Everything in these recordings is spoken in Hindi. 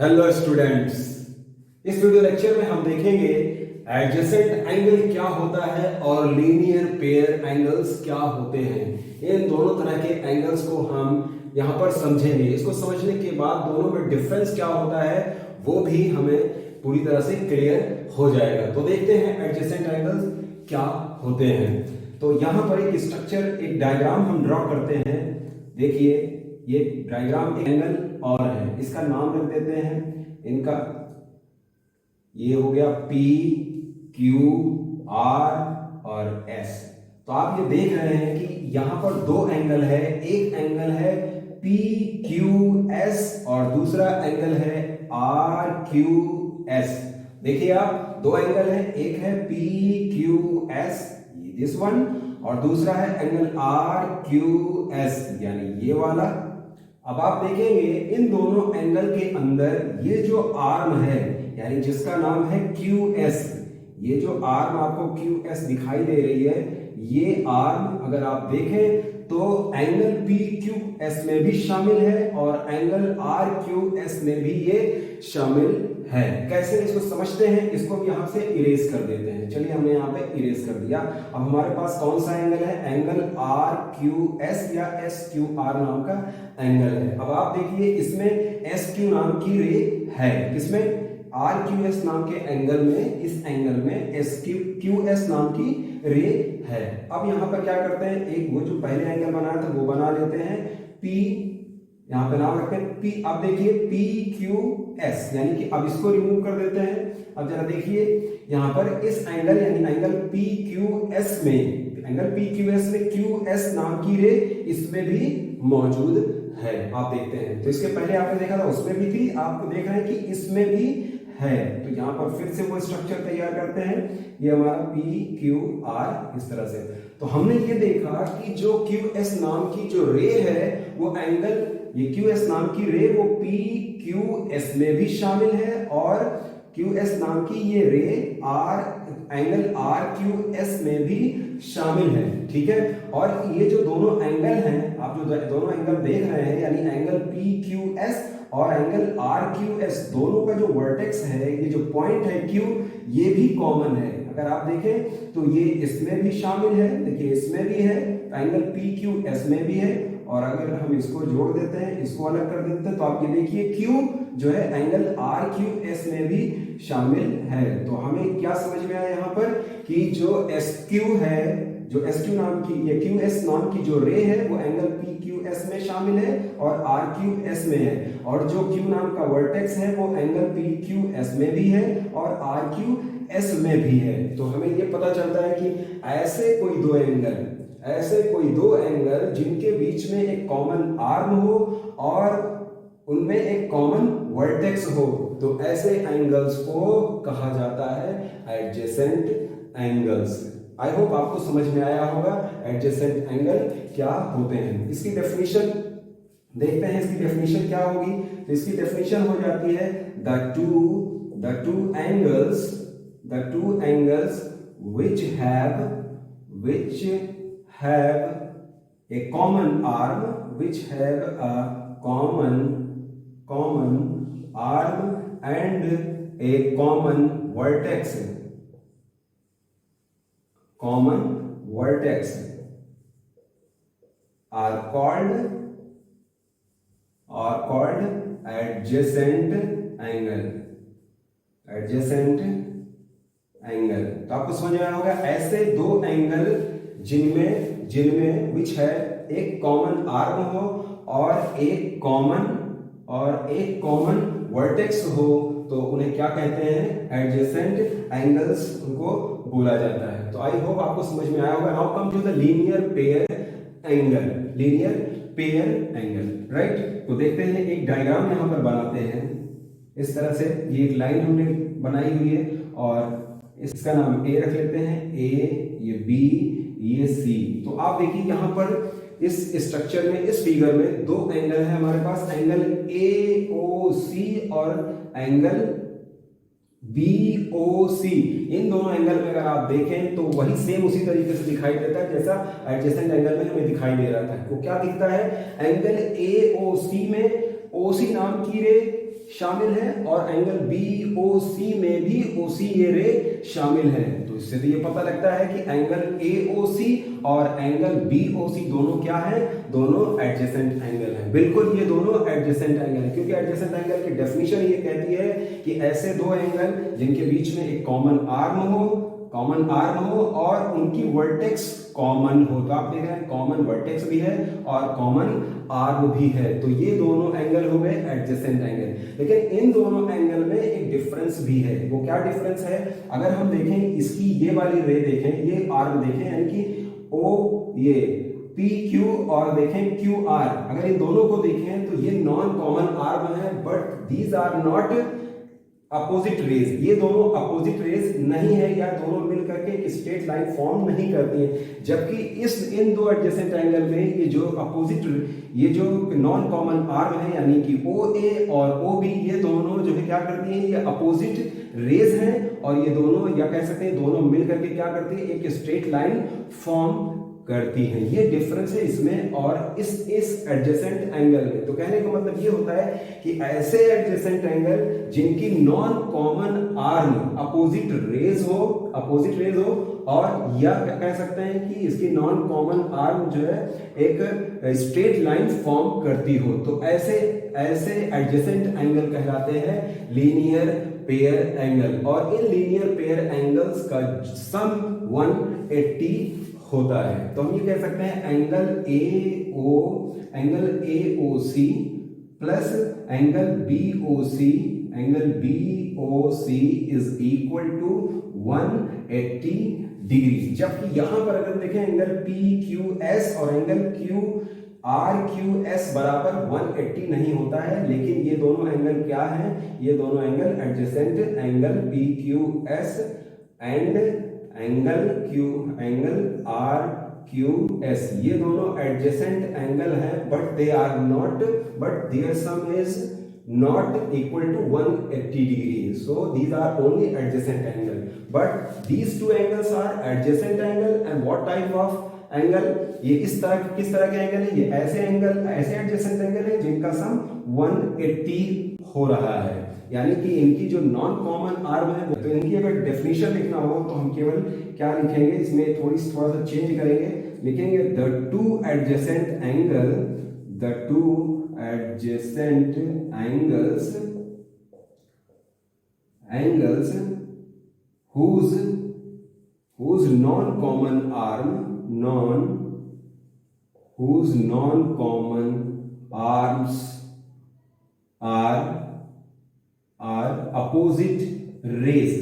हेलो स्टूडेंट्स, इस वीडियो लेक्चर में हम देखेंगे एडजेसेंट एंगल क्या होता है और लीनियर पेयर एंगल्स क्या होते हैं। इन दोनों तरह के एंगल्स को हम यहाँ पर समझेंगे। इसको समझने के बाद दोनों में डिफरेंस क्या होता है वो भी हमें पूरी तरह से क्लियर हो जाएगा। तो देखते हैं एडजेसेंट एंगल्स क्या होते हैं। तो यहाँ पर एक स्ट्रक्चर, एक डायग्राम हम ड्रॉ करते हैं। देखिए, ये डायग्राम एक एंगल और है, इसका नाम रख देते हैं इनका। ये हो गया P, Q, R और S। तो आप ये देख रहे हैं कि यहां पर दो एंगल है। एक एंगल है PQS और दूसरा एंगल है RQS। देखिए आप, दो एंगल है, एक है PQS दिस वन और दूसरा है एंगल RQS यानी ये वाला। अब आप देखेंगे इन दोनों एंगल के अंदर ये जो आर्म है यानी जिसका नाम है QS, ये जो आर्म आपको QS दिखाई दे रही है, ये आर्म अगर आप देखें तो एंगल PQS में भी शामिल है और एंगल RQS में भी ये शामिल है। कैसे इसको समझते हैं, इसको भी यहां से इरेज कर देते हैं। चलिए, हमने यहाँ पे इरेज कर दिया। अब हमारे पास कौन सा एंगल है? एंगल RQS या SQR नाम का एंगल है। अब आप देखिए, इसमें SQ नाम की रे है, किसमें? RQS नाम के एंगल में, इस एंगल में SQS नाम की रे है। अब यहाँ पर क्या करते हैं, एक वो जो पहले एंगल बनाया था वो बना लेते हैं P, यहाँ पे नाम रखते हैं P। अब देखिए PQS यानी कि अब इसको रिमूव कर देते हैं। अब जरा देखिए यहाँ पर इस एंगल यानी एंगल PQS में QS नाम की रे इसमें भी मौजूद है। आप देखते हैं, तो इसके पहले आपने देखा था उसमें भी थी, आपको देख रहे हैं कि इसमें भी है। तो यहाँ पर फिर से वो स्ट्रक्चर तैयार करते हैं। ये हमारा PQR इस तरह से। तो हमने ये देखा कि जो QS नाम की जो रे है वो एंगल, ये QS नाम की रे वो PQS में भी शामिल है और QS नाम की ये रे एंगल RQS में भी शामिल है। ठीक है, और ये जो दोनों एंगल हैं, आप जो दोनों एंगल देख रहे हैं यानी एंगल PQS और एंगल RQS, दोनों का जो वर्टेक्स है, ये जो पॉइंट है Q, ये भी कॉमन है। अगर आप देखें तो ये इसमें भी शामिल है, देखिए इसमें भी है, एंगल PQS में भी है। और अगर हम इसको जोड़ देते हैं, इसको अलग कर देते हैं, तो आप ये देखिए Q जो है एंगल RQS में भी शामिल है। तो हमें क्या समझ में आया यहाँ पर कि जो SQ है, जो SQ नाम की, ये QS नाम की जो रे है वो एंगल PQS में शामिल है और RQS में है, और जो Q नाम का वर्टेक्स है वो एंगल PQS में भी है और RQS में भी है। तो हमें ये पता चलता है कि ऐसे कोई दो एंगल जिनके बीच में एक कॉमन आर्म हो और उनमें एक कॉमन वर्टेक्स हो, तो ऐसे एंगल्स को कहा जाता है एडजेसेंट एंगल्स। आई होप आपको समझ में आया होगा एडजेसेंट एंगल क्या होते हैं। इसकी डेफिनेशन देखते हैं, इसकी डेफिनेशन क्या होगी। तो इसकी डेफिनेशन हो जाती है the two angles which have a common arm, which have a common arm and a common vertex are called adjacent angle. तो आपको समझ में आया होगा, ऐसे दो एंगल जिनमें विच है एक कॉमन आर्म हो और एक कॉमन वर्टेक्स हो, तो उन्हें क्या कहते हैं? एडजेसेंट एंगल्स उनको बोला जाता है। तो आई होप आपको समझ में आया होगा। Now come to the linear pair angle, right. तो देखते हैं, एक डायग्राम यहां पर बनाते हैं इस तरह से। ये एक लाइन हमने बनाई हुई है और इसका नाम A रख लेते हैं, A, ये B, ये C। तो आप देखिए यहाँ पर इस स्ट्रक्चर में, इस फिगर में दो एंगल है हमारे पास, एंगल AOC और एंगल BOC। इन दोनों एंगल में अगर आप देखें तो वही सेम उसी तरीके से दिखाई देता है जैसा एडजेसेंट एंगल में हमें दिखाई दे रहा था। तो क्या दिखता है? एंगल AOC में OC नाम की रे शामिल है और एंगल BOC में भी OCA रे शामिल है। तो इससे तो ये पता लगता है कि एंगल AOC और एंगल BOC दोनों क्या है, दोनों एडजेसेंट एंगल है। बिल्कुल ये दोनों एडजेसेंट एंगल है, क्योंकि एडजेसेंट एंगल की डेफिनेशन ये कहती है कि ऐसे दो एंगल जिनके बीच में एक कॉमन आर्म हो और उनकी वर्टेक्स कॉमन हो। तो आप देख रहे हैं कॉमन वर्टेक्स भी है और कॉमन आर्म भी है, तो ये दोनों एंगल हो गए एडजेसेंट एंगल। लेकिन इन दोनों एंगल में एक डिफरेंस भी है। वो क्या डिफरेंस है, अगर हम देखें इसकी ये वाली रे देखें, ये आर्म देखें, यानी कि O ये PQ और देखें QR, अगर इन दोनों को देखें तो ये नॉन कॉमन आर्म है, but these are not opposite rays. ये दोनों अपोजिट रेज नहीं है, या दोनों मिलकर के एक स्ट्रेट लाइन फॉर्म नहीं करती है। जबकि इन दो एडजेसेंट एंगल में ये जो अपोजिट, ये जो नॉन कॉमन आर्म है यानी कि OA और OB, ये दोनों जो है क्या करती हैं, ये अपोजिट रेज हैं और ये दोनों, या कह सकते हैं दोनों मिलकर के क्या करती है, एक स्ट्रेट लाइन फॉर्म करती हैं। ये डिफरेंस है इसमें और इस एडजेसेंट एंगल में। तो कहने का मतलब ये होता है कि ऐसे एडजेसेंट एंगल जिनकी non common arm opposite raise हो और या कह सकते हैं कि इसकी नॉन कॉमन आर्म जो है एक स्ट्रेट लाइन फॉर्म करती हो, तो ऐसे एडजेसेंट एंगल कहलाते हैं लीनियर पेयर एंगल। और इन लीनियर पेयर एंगल्स का सम 180 होता है। तो हम ये कह सकते हैं angle AOC plus angle BOC is equal to 180 degree. जबकि यहां पर अगर देखें एंगल PQS और एंगल QRQS बराबर 180 नहीं होता है, लेकिन ये दोनों एंगल क्या हैं, ये दोनों angle adjacent angle PQS and angle RQS, ये दोनों एडजेसेंट एंगल है, but there sum is not equal to 180 degree. So these are only adjacent angle, but these two angles are adjacent angle. And what type of angle, ये किस तरह के एंगल है, ये ऐसे एडजेसेंट एंगल है जिनका सम 180 हो रहा है। यानी कि इनकी जो नॉन कॉमन आर्म है, तो इनकी अगर डेफिनेशन लिखना हो तो हम केवल क्या लिखेंगे, इसमें थोड़ा सा चेंज करेंगे, लिखेंगे the two adjacent angles whose non-common arms are opposite rays,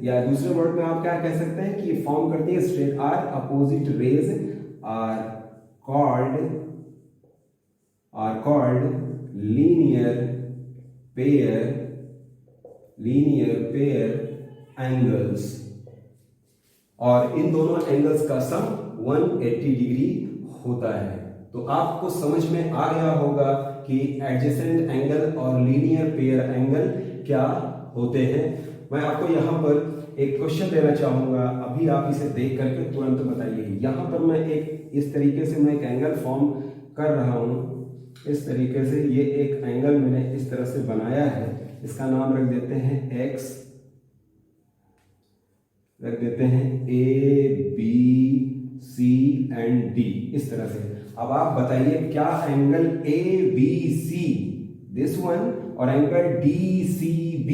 या दूसरे वर्ड में आप क्या कह सकते हैं कि फॉर्म करती है straight or opposite rays are called linear pair angles, और इन दोनों एंगल्स का सम 180 डिग्री होता है। तो आपको समझ में आ गया होगा कि एडजेसेंट एंगल और लीनियर पेयर एंगल क्या होते हैं। मैं आपको यहाँ पर एक क्वेश्चन देना चाहूंगा, अभी आप इसे देख करके तुरंत बताइए। यहाँ पर मैं इस तरीके से मैं एक एंगल फॉर्म कर रहा हूँ, इस तरीके से ये एक एंगल मैंने इस तरह से बनाया है, इसका नाम रख देते हैं X, रख देते हैं ABC एंड D, इस तरह से। अब आप बताइए क्या एंगल ABC दिस वन और एंगल DCB,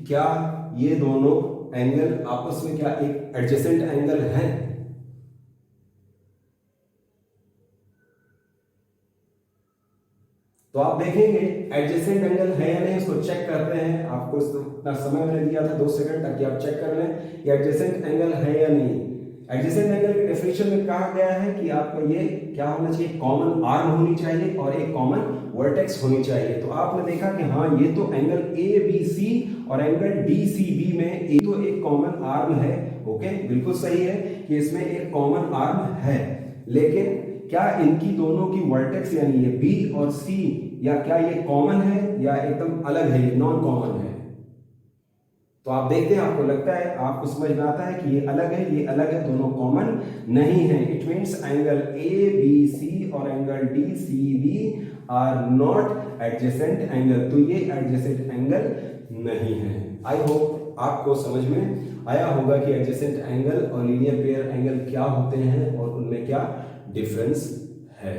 क्या ये दोनों एंगल आपस में क्या एक एडजेसेंट एंगल है? तो आप देखेंगे एडजेसेंट एंगल है या नहीं, इसको चेक करते हैं। आपको इतना समय मैंने दिया था 2 सेकंड, ताकि आप चेक कर लें कि एडजेसेंट एंगल है या नहीं। एडजेसेंट एंगल के डेफिनेशन में कहा गया है कि आपको ये क्या होना चाहिए, कॉमन आर्म होनी चाहिए और एक कॉमन वर्टेक्स होनी चाहिए। तो आपने देखा कि हाँ, ये तो एंगल ABC और एंगल DCB में ये तो एक कॉमन आर्म है। ओके, बिल्कुल सही है कि इसमें एक कॉमन आर्म है, लेकिन क्या इनकी दोनों की वर्टेक्स यानी ये B और C, या क्या ये कॉमन है या एकदम अलग है, ये नॉन कॉमन है? तो आप देखते हैं, आपको लगता है, आपको समझ में आता है कि ये अलग है, ये अलग है, दोनों कॉमन नहीं है। इट मींस एंगल ABC और angle DCB are not adjacent angle, तो ये एडजेसेंट एंगल नहीं है। आई होप आपको समझ में आया होगा कि एडजेसेंट एंगल और लीनियर पेयर एंगल क्या होते हैं और उनमें क्या डिफरेंस है।